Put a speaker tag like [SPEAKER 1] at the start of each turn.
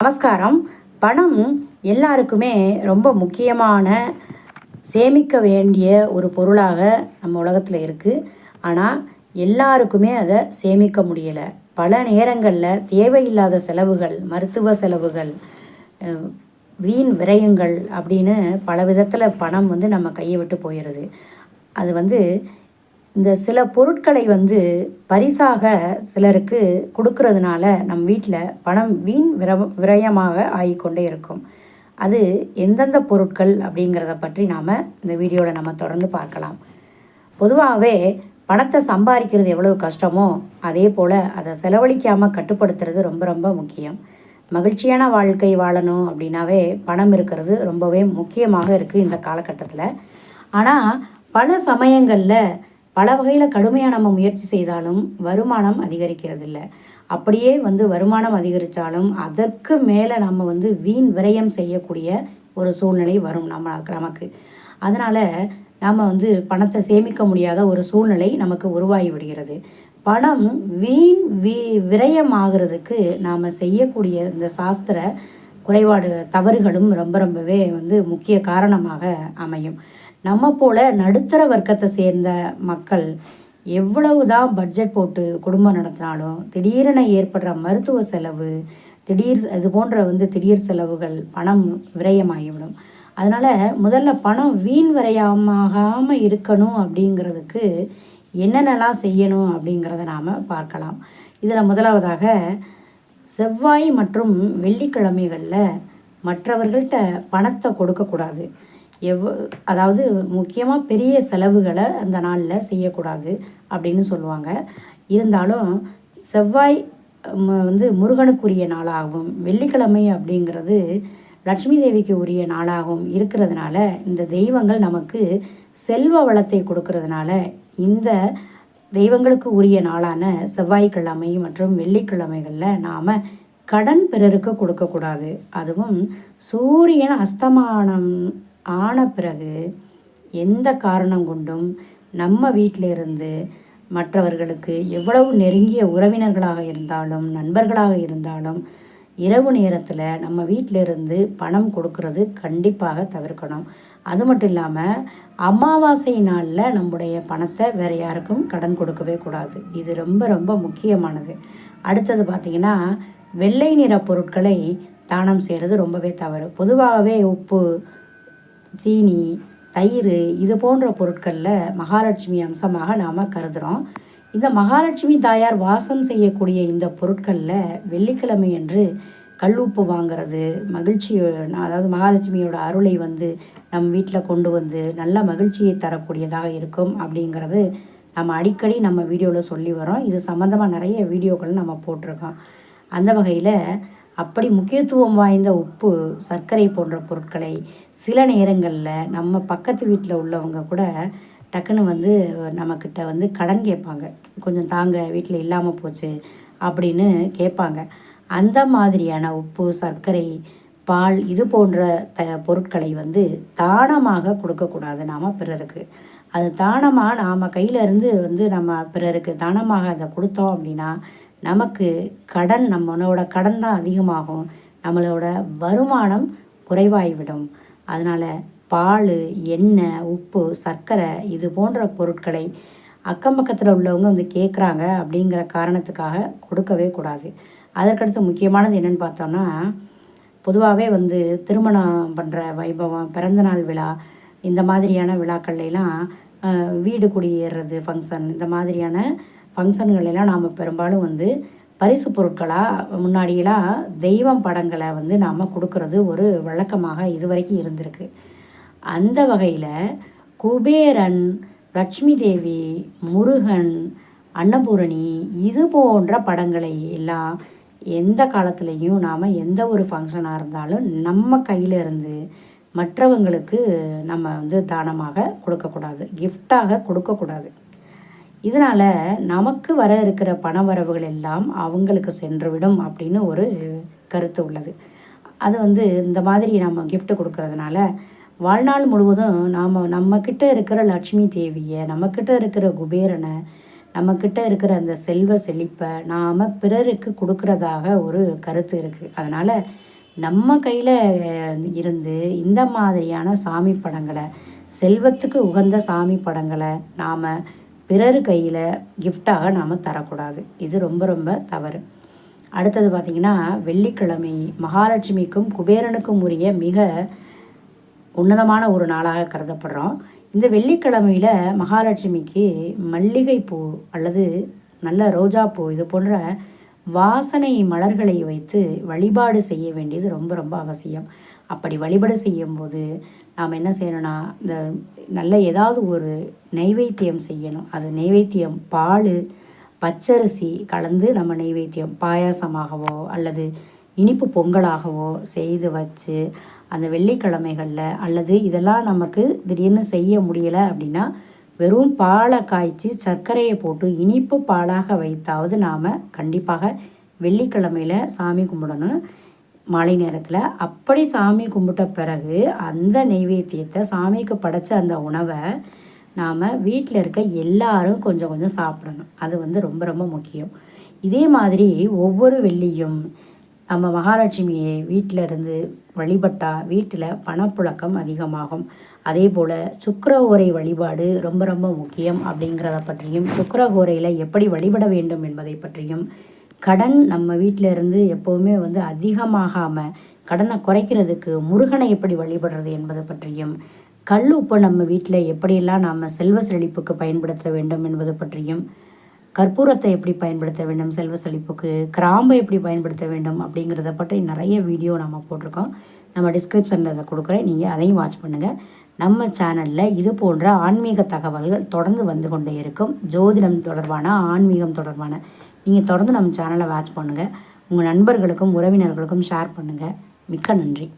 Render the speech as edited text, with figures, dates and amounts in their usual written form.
[SPEAKER 1] நமஸ்காரம். பணம் எல்லாருக்குமே ரொம்ப முக்கியமான சேமிக்க வேண்டிய ஒரு பொருளாக நம்ம உலகத்தில் இருக்குது. ஆனால் எல்லாருக்குமே அதை சேமிக்க முடியலை. பல நேரங்களில் தேவையில்லாத செலவுகள், மருத்துவ செலவுகள், வீண் விரயங்கள் அப்படின்னு பல விதத்தில் பணம் நம்ம கையை விட்டு போயிடுது. அது இந்த சில பொருட்களை பரிசாக சிலருக்கு கொடுக்கறதுனால நம் வீட்டில் பணம் வீண் விரயமாக ஆகிக்கொண்டே இருக்கும். அது எந்தெந்த பொருட்கள் அப்படிங்கிறத பற்றி நாம் இந்த வீடியோவில் நம்ம தொடர்ந்து பார்க்கலாம். பொதுவாகவே பணத்தை சம்பாதிக்கிறது எவ்வளவு கஷ்டமோ அதே போல் அதை செலவழிக்காமல் கட்டுப்படுத்துறது ரொம்ப ரொம்ப முக்கியம். மகிழ்ச்சியான வாழ்க்கை வாழணும் அப்படின்னாவே பணம் இருக்கிறது ரொம்பவே முக்கியமாக இருக்குது இந்த காலகட்டத்தில். ஆனால் பல சமயங்களில் பல வகையில் கடுமையாக நம்ம முயற்சி செய்தாலும் வருமானம் அதிகரிக்கிறதில்ல. அப்படியே வருமானம் அதிகரித்தாலும் அதற்கு மேலே நம்ம வீண் விரயம் செய்யக்கூடிய ஒரு சூழ்நிலை வரும் நமக்கு. அதனால் நாம் பணத்தை சேமிக்க முடியாத ஒரு சூழ்நிலை நமக்கு உருவாகி விடுகிறது. பணம் வீண் விரயமாகிறதுக்கு நாம் செய்யக்கூடிய இந்த சாஸ்திர குறைபாடு தவறுகளும் ரொம்பவே முக்கிய காரணமாக அமையும். நம்ம போல் நடுத்தர வர்க்கத்தை சேர்ந்த மக்கள் எவ்வளவு தான் பட்ஜெட் போட்டு குடும்பம் நடத்தினாலும் திடீரென ஏற்படுற மருத்துவ செலவு, இது போன்ற திடீர் செலவுகள் பணம் விரயமாகிவிடும். அதனால் முதல்ல பணம் வீண் விரயமாகாமல் இருக்கணும் அப்படிங்கிறதுக்கு என்னென்னலாம் செய்யணும் அப்படிங்கிறத நாம் பார்க்கலாம். இதில் முதலாவதாக செவ்வாய் மற்றும் வெள்ளிக்கிழமைகளில் மற்றவர்கள்ட்ட பணத்தை கொடுக்கக்கூடாது. அதாவது முக்கியமாக பெரிய செலவுகளை அந்த நாளில் செய்யக்கூடாது அப்படின்னு சொல்லுவாங்க. இருந்தாலும் செவ்வாய் முருகனுக்குரிய நாளாகவும் வெள்ளிக்கிழமை அப்படிங்கிறது லட்சுமி தேவிக்கு உரிய நாளாகவும் இருக்கிறதுனால இந்த தெய்வங்கள் நமக்கு செல்வ வளத்தை கொடுக்கறதுனால இந்த தெய்வங்களுக்கு உரிய நாளான செவ்வாய்க்கிழமை மற்றும் வெள்ளிக்கிழமைகளில் நாம் கடன் பிறருக்கு கொடுக்கக்கூடாது. அதுவும் சூரியன் அஸ்தமானம் ஆன பிறகு எந்த காரணம் கொண்டும் நம்ம வீட்டிலிருந்து மற்றவர்களுக்கு எவ்வளவு நெருங்கிய உறவினர்களாக இருந்தாலும் நண்பர்களாக இருந்தாலும் இரவு நேரத்தில் நம்ம வீட்டிலிருந்து பணம் கொடுக்கறது கண்டிப்பாக தவிர்க்கணும். அது மட்டும் இல்லாமல் அமாவாசை நாளில் நம்முடைய பணத்தை வேறு யாருக்கும் கடன் கொடுக்கவே கூடாது. இது ரொம்ப ரொம்ப முக்கியமானது. அடுத்தது பார்த்திங்கன்னா வெள்ளை நிற பொருட்களை தானம் செய்கிறது ரொம்பவே தவறு. பொதுவாகவே உப்பு, சீனி, தயிர் இது போன்ற பொருட்களில் மகாலட்சுமி அம்சமாக நாம் கருதுகிறோம். இந்த மகாலட்சுமி தாயார் வாசம் செய்யக்கூடிய இந்த பொருட்களில் வெள்ளிக்கிழமை என்று கல்லுப்பு வாங்கிறது அதாவது மகாலட்சுமியோட அருளை நம் வீட்டில் கொண்டு நல்ல மகிழ்ச்சியை தரக்கூடியதாக இருக்கும் அப்படிங்கிறது நம்ம அடிக்கடி நம்ம வீடியோவில் சொல்லி வரோம். இது சம்மந்தமாக நிறைய வீடியோக்கள் நம்ம போட்டிருக்கோம். அந்த வகையில் அப்படி முக்கியத்துவம் வாய்ந்த உப்பு, சர்க்கரை போன்ற பொருட்களை சில நேரங்களில் நம்ம பக்கத்து வீட்டில் உள்ளவங்க கூட டக்குன்னு நம்மக்கிட்ட கடன் கேட்பாங்க. கொஞ்சம் தாங்க, வீட்டில் இல்லாமல் போச்சு அப்படின்னு கேட்பாங்க. அந்த மாதிரியான உப்பு, சர்க்கரை, பால் இது போன்ற பொருட்களை தானமாக கொடுக்கக்கூடாது நாம் பிறருக்கு. அது தானமாக நாம் கையிலேருந்து நம்ம பிறருக்கு தானமாக அதை கொடுத்தோம் அப்படின்னா நமக்கு நம்மளோட கடன் தான் அதிகமாகும், நம்மளோட வருமானம் குறைவாகிவிடும். அதனால் பால், எண்ணெய், உப்பு, சர்க்கரை இது போன்ற பொருட்களை அக்கம் பக்கத்தில் உள்ளவங்க கேட்குறாங்க அப்படிங்கிற காரணத்துக்காக கொடுக்கவே கூடாது. அதற்கடுத்து முக்கியமானது என்னென்னு பார்த்தோன்னா, பொதுவாகவே திருமணம் பண்ணுற வைபவம், பிறந்தநாள் விழா இந்த மாதிரியான விழாக்கள்லாம் வீடு குடியேறது ஃபங்க்ஷன், இந்த மாதிரியான ஃபங்க்ஷன்களெல்லாம் நாம் பெரும்பாலும் பரிசு பொருட்களாக முன்னாடியெல்லாம் தெய்வம் படங்களை நாம் கொடுக்கறது ஒரு வழக்கமாக இதுவரைக்கும் இருந்திருக்கு. அந்த வகையில் குபேரன், லட்சுமி தேவி, முருகன், அன்னபூரணி இது போன்ற படங்களை எல்லாம் எந்த காலத்துலேயும் நாம் எந்த ஒரு ஃபங்க்ஷனாக இருந்தாலும் நம்ம கையிலிருந்து மற்றவங்களுக்கு நம்ம தானமாக கொடுக்கக்கூடாது, கிஃப்டாக கொடுக்கக்கூடாது. இதனால் நமக்கு வர இருக்கிற பண வரவுகள் எல்லாம் அவங்களுக்கு சென்றுவிடும் அப்படின்னு ஒரு கருத்து உள்ளது. அது இந்த மாதிரி நம்ம கிஃப்ட் கொடுக்கறதுனால வாழ்நாள் முழுவதும் நாம் நம்மக்கிட்ட இருக்கிற லட்சுமி தேவியை, நம்மக்கிட்ட இருக்கிற குபேரனை நம்மக்கிட்ட இருக்கிற அந்த செல்வ செழிப்பை நாம் பிறருக்கு கொடுக்குறதாக ஒரு கருத்து இருக்குது. அதனால் நம்ம கையில் இருந்து இந்த மாதிரியான சாமி படங்களை, செல்வத்துக்கு உகந்த சாமி படங்களை நாம் பிறர் கையில் கிஃப்டாக நாம் தரக்கூடாது. இது ரொம்ப ரொம்ப தவறு. அடுத்தது பார்த்திங்கன்னா, வெள்ளிக்கிழமை மகாலட்சுமிக்கும் குபேரனுக்கும் உரிய மிக உன்னதமான ஒரு நாளாக கருதப்படுறோம். இந்த வெள்ளிக்கிழமையில் மகாலட்சுமிக்கு மல்லிகைப்பூ அல்லது நல்ல ரோஜாப்பூ இது போன்ற வாசனை மலர்களை வைத்து வழிபாடு செய்ய வேண்டியது ரொம்ப ரொம்ப அவசியம். அப்படி வழிபாடு செய்யும்போது நாம் என்ன செய்யணும்னா, இந்த நல்ல ஏதாவது ஒரு நெய்வேத்தியம் செய்யணும். அது நெய்வேத்தியம் பால் பச்சரிசி கலந்து நம்ம நெய்வேத்தியம் பாயாசமாகவோ அல்லது இனிப்பு பொங்கலாகவோ செய்து வச்சு அந்த வெள்ளிக்கிழமைகளில், அல்லது இதெல்லாம் நமக்கு திடீர்னு செய்ய முடியலை அப்படின்னா வெறும் பாலை காய்ச்சி சர்க்கரையை போட்டு இனிப்பு பாலாக வைத்தாவது நாம் கண்டிப்பாக வெள்ளிக்கிழமையில் சாமி கும்பிடணும் மாலை நேரத்தில். அப்படி சாமி கும்பிட்ட பிறகு அந்த நெய்வேத்தியத்தை சாமிக்கு படைச்ச அந்த உணவை நாம் வீட்டில் இருக்க எல்லாரும் கொஞ்சம் கொஞ்சம் சாப்பிடணும். அது ரொம்ப ரொம்ப முக்கியம். இதே மாதிரி ஒவ்வொரு வெள்ளியும் நம்ம மகாலட்சுமியை வீட்டில் இருந்து வழிபட்டால் வீட்டில் பணப்புழக்கம் அதிகமாகும். அதே போல் சுக்கிரஹோரை வழிபாடு ரொம்ப ரொம்ப முக்கியம் அப்படிங்கிறத பற்றியும், சுக்கிரஹோரையில் எப்படி வழிபட வேண்டும் என்பதை பற்றியும், கடன் நம்ம வீட்டில் இருந்து எப்போவுமே அதிகமாகாமல் கடனை குறைக்கிறதுக்கு முருகனை எப்படி வழிபடுறது என்பதை பற்றியும், கல் உப்பு நம்ம வீட்டில் எப்படியெல்லாம் நாம் செல்வ செழிப்புக்கு பயன்படுத்த வேண்டும் என்பது பற்றியும், கற்பூரத்தை எப்படி பயன்படுத்த வேண்டும் செல்வ செழிப்புக்கு, கிராம்பை எப்படி பயன்படுத்த வேண்டும் அப்படிங்கிறத பற்றி நிறைய வீடியோ நம்ம போட்டிருக்கோம். நம்ம டிஸ்கிரிப்ஷனில் அதை கொடுக்குறேன், நீங்கள் அதையும் வாட்ச் பண்ணுங்கள். நம்ம சேனலில் இது போன்ற ஆன்மீக தகவல்கள் தொடர்ந்து வந்து கொண்டே இருக்கும். ஜோதிடம் தொடர்பான, ஆன்மீகம் தொடர்பான நீங்கள் தொடர்ந்து நம்ம சேனலை வாட்ச் பண்ணுங்கள். உங்கள் நண்பர்களுக்கும் உறவினர்களுக்கும் ஷேர் பண்ணுங்கள். மிக்க நன்றி.